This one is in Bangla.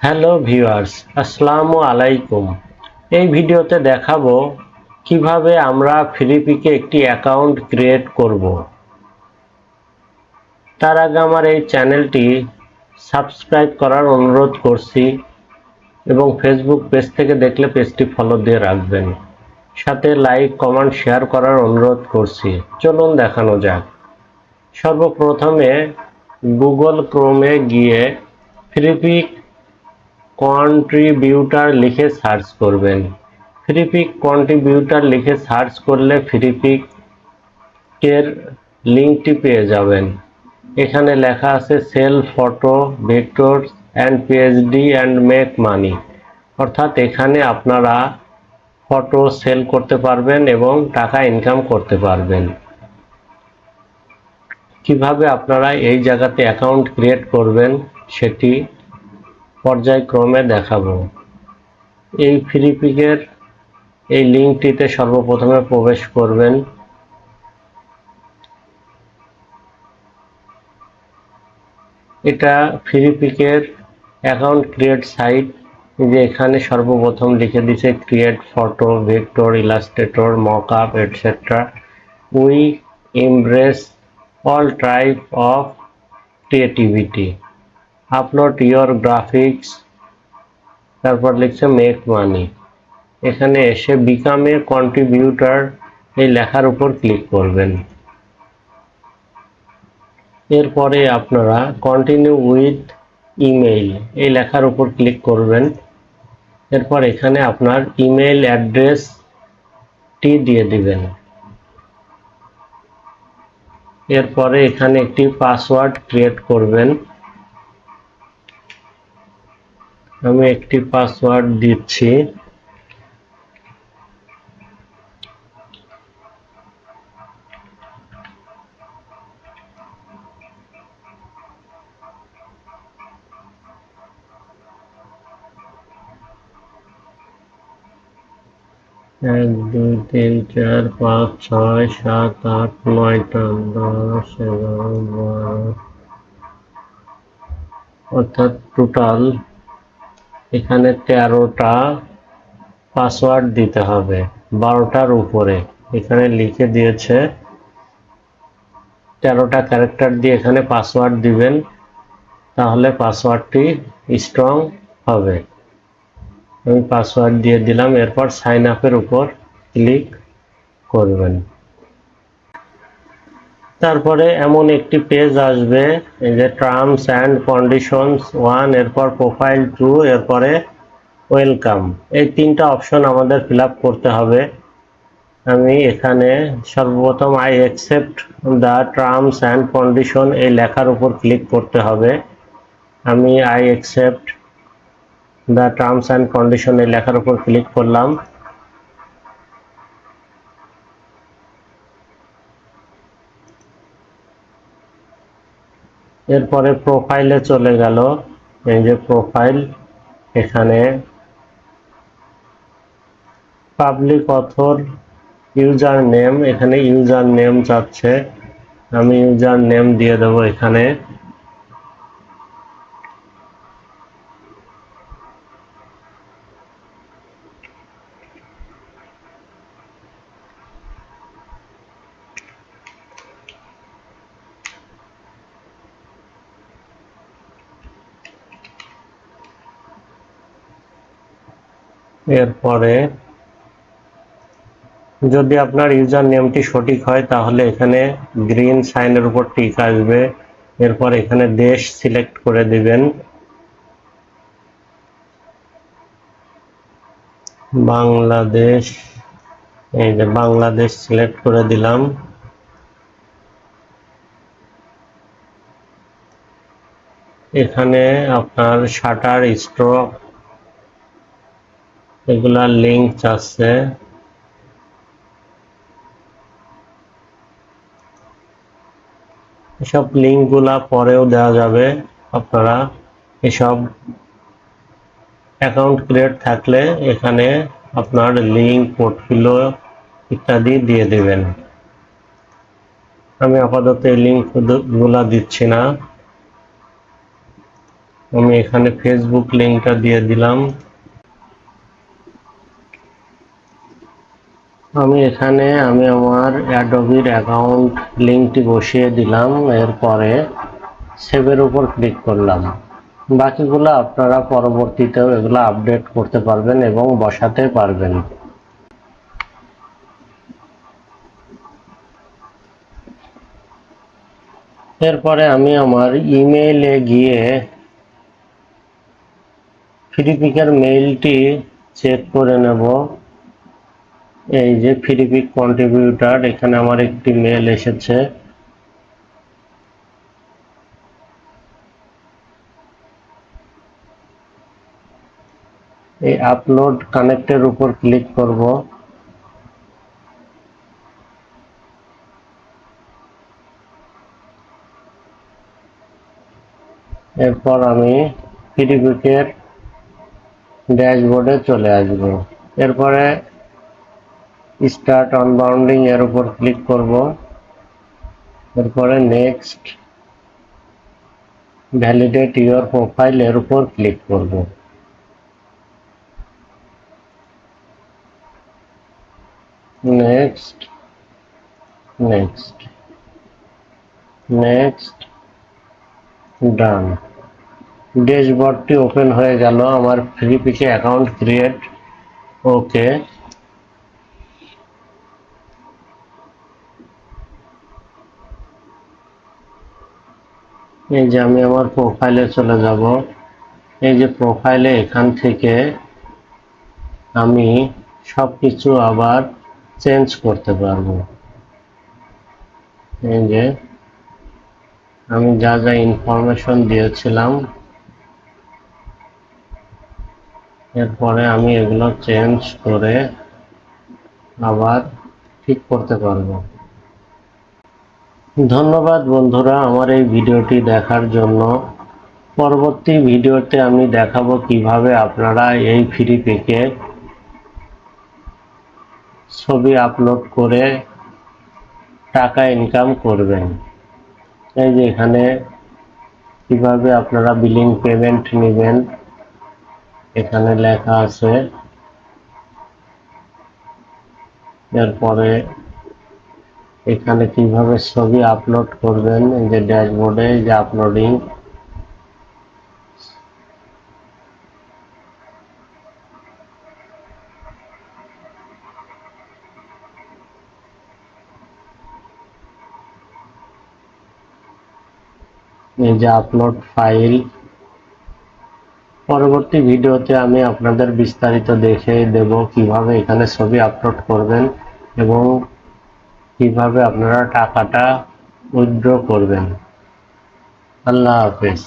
হ্যালো ভিউয়ার্স, আসসালামু আলাইকুম। এই ভিডিওতে দেখাবো কিভাবে আমরা ফ্রিপিকে একটি অ্যাকাউন্ট ক্রিয়েট করব। তার আগে আমার এই চ্যানেলটি সাবস্ক্রাইব করার অনুরোধ করছি এবং ফেসবুক পেজ থেকে দেখলে পেজটি ফলো দিয়ে রাখবেন, সাথে লাইক কমেন্ট শেয়ার করার অনুরোধ করছি। চলুন দেখানো যাক। সর্বপ্রথমে গুগল ক্রোমে গিয়ে ফ্রিপিক কন্ট্রিবিউটার লিখে সার্চ করবেন। ফ্রিপিক কন্ট্রিবিউটার লিখে সার্চ করলে ফ্রিপিক এর লিঙ্কটি পেয়ে যাবেন। এখানে লেখা আছে sell photo vectors and PhD and make money, অর্থাৎ এখানে আপনারা ফটো সেল করতে পারবেন এবং টাকা ইনকাম করতে পারবেন। কিভাবে আপনারা এই জায়গাতে অ্যাকাউন্ট ক্রিয়েট করবেন সেটি পর্যায়ক্রমে দেখাবো। এই ফ্রিপিকের এই লিঙ্কটিতে সর্বপ্রথমে প্রবেশ করবেন। এটা ফ্রিপিকের অ্যাকাউন্ট ক্রিয়েট সাইট। যে এখানে সর্বপ্রথম লিখে দিছে create photo vector Illustrator mockup etcetera. We embrace all type of creativity, upload your graphics, তারপর লিখছে মেক মানি। এখানে এসে বিকাম এ কন্ট্রিবিউটর এই লেখার উপর ক্লিক করবেন। এরপরে আপনারা কন্টিনিউ উইথ ইমেইল এই লেখার উপর ক্লিক করবেন। এরপর এখানে আপনার ইমেইল অ্যাড্রেসটি দিয়ে দিবেন। এরপরে এখানে একটি পাসওয়ার্ড ক্রিয়েট করবেন। আমি একটি পাসওয়ার্ড দিচ্ছি। এক দুই তিন চার পাঁচ ছয় সাত আট নয়টা 10 11 12, অর্থাৎ টোটাল এখানে 13টা পাসওয়ার্ড দিতে হবে। 12টার উপরে এখানে লিখে দিয়েছে 13টা ক্যারেক্টার দিয়ে এখানে পাসওয়ার্ড দিবেন, তাহলে পাসওয়ার্ডটি স্ট্রং হবে। আমি পাসওয়ার্ড দিয়ে দিলাম। এরপর সাইন আপের উপর ক্লিক করবেন। তারপরে এমন একটি পেজ আসবে, এই যে টার্মস অ্যান্ড কন্ডিশনস 1, এরপর প্রোফাইল 2, এরপরে ওয়েলকাম। এই 3টা অপশন আমাদের ফিল আপ করতে হবে। আমি এখানে সর্বপ্রথম I accept the terms and condition এই লেখার উপর ক্লিক করতে হবে। আমি I accept the terms and condition এই লেখার উপর ক্লিক করলাম। এরপরে প্রোফাইলে চলে গেল। এই যে প্রোফাইল, এখানে পাবলিক অথর ইউজার নেম, এখানে ইউজার নেম চাচ্ছে, আমি ইউজার নেম দিয়ে দেবো এখানে। এরপরে যদি আপনার ইউজার নেমটি সঠিক হয় তাহলে এখানে গ্রিন সাইনের উপর টিক আসবে। এরপর এখানে দেশ সিলেক্ট করে দিবেন, বাংলাদেশ। এই যে বাংলাদেশ সিলেক্ট করে দিলাম। এখানে আপনার শাটার স্ট্রোক এগুলার লিঙ্ক চাচ্ছে। এসব লিঙ্কগুলা পরেও দেওয়া যাবে। আপনারা এসব অ্যাকাউন্ট ক্রিয়েট থাকলে এখানে আপনার লিঙ্ক পোর্টফোলিও ইত্যাদি দিয়ে দিবেন। আমি আপাতত এই লিঙ্কগুলা দিচ্ছি না। আমি এখানে ফেসবুক লিংকটা দিয়ে দিলাম। আমি আমার অ্যাডোবির অ্যাকাউন্ট লিংকটি বসিয়ে দিলাম, এরপরে সেভের উপর ক্লিক করলাম। বাকিগুলো আপনারা পরবর্তীতেও এগুলো আপডেট করতে পারবেন এবং বসাতে পারবেন। এরপরে আমি আমার ইমেইলে গিয়ে ফ্রিপিকের মেইলটি চেক করে নেব। এই যে ফ্রিপিক কন্ট্রিবিউটর, এখানে আমার একটি মেল এসেছে। এই আপলোড কানেক্টের উপর ক্লিক করব। এরপর আমি ফ্রিপিকের ড্যাশবোর্ডে চলে আসব। এরপরে স্টার্ট অনবাউন্ডিং এর উপর ক্লিক করব। এরপরে নেক্সট ভ্যালিডেট ইওর প্রোফাইল এর উপর ক্লিক করব। নেক্সট নেক্সট নেক্সট ডান। ড্যাশবোর্ডটি ওপেন হয়ে গেল। আমার ফ্রিপিকে অ্যাকাউন্ট ক্রিয়েট। ওকে। এই যে আমি আমার প্রোফাইলে চলে যাব। এই যে প্রোফাইলে এখান থেকে আমি সবকিছু আবার চেঞ্জ করতে পারবো। এই যে আমি যা যা ইনফরমেশন দিয়েছিলাম, এরপরে আমি এগুলো চেঞ্জ করে আবার ঠিক করতে পারবো। ধন্যবাদ বন্ধুরা আমার এই ভিডিওটি দেখার জন্য। পরবর্তী ভিডিওতে আমি দেখাবো কিভাবে আপনারা এই ফ্রিপিকে ছবি আপলোড করে টাকা ইনকাম করবেন। এই যে এখানে কিভাবে আপনারা বিলিং পেমেন্ট নেবেন এখানে লেখা আছে। এরপরে এখানে কিভাবে ছবি আপলোড করবেন, এই যে ড্যাশবোর্ডে যে আপলোডিং, এই যে আপলোড ফাইল। পরবর্তী ভিডিওতে আমি আপনাদের বিস্তারিত দেখিয়ে দেব কিভাবে এখানে ছবি আপলোড করবেন এবং কিভাবে আপনারা টাকাটা উইথড্র করবেন। আল্লাহ হাফেজ।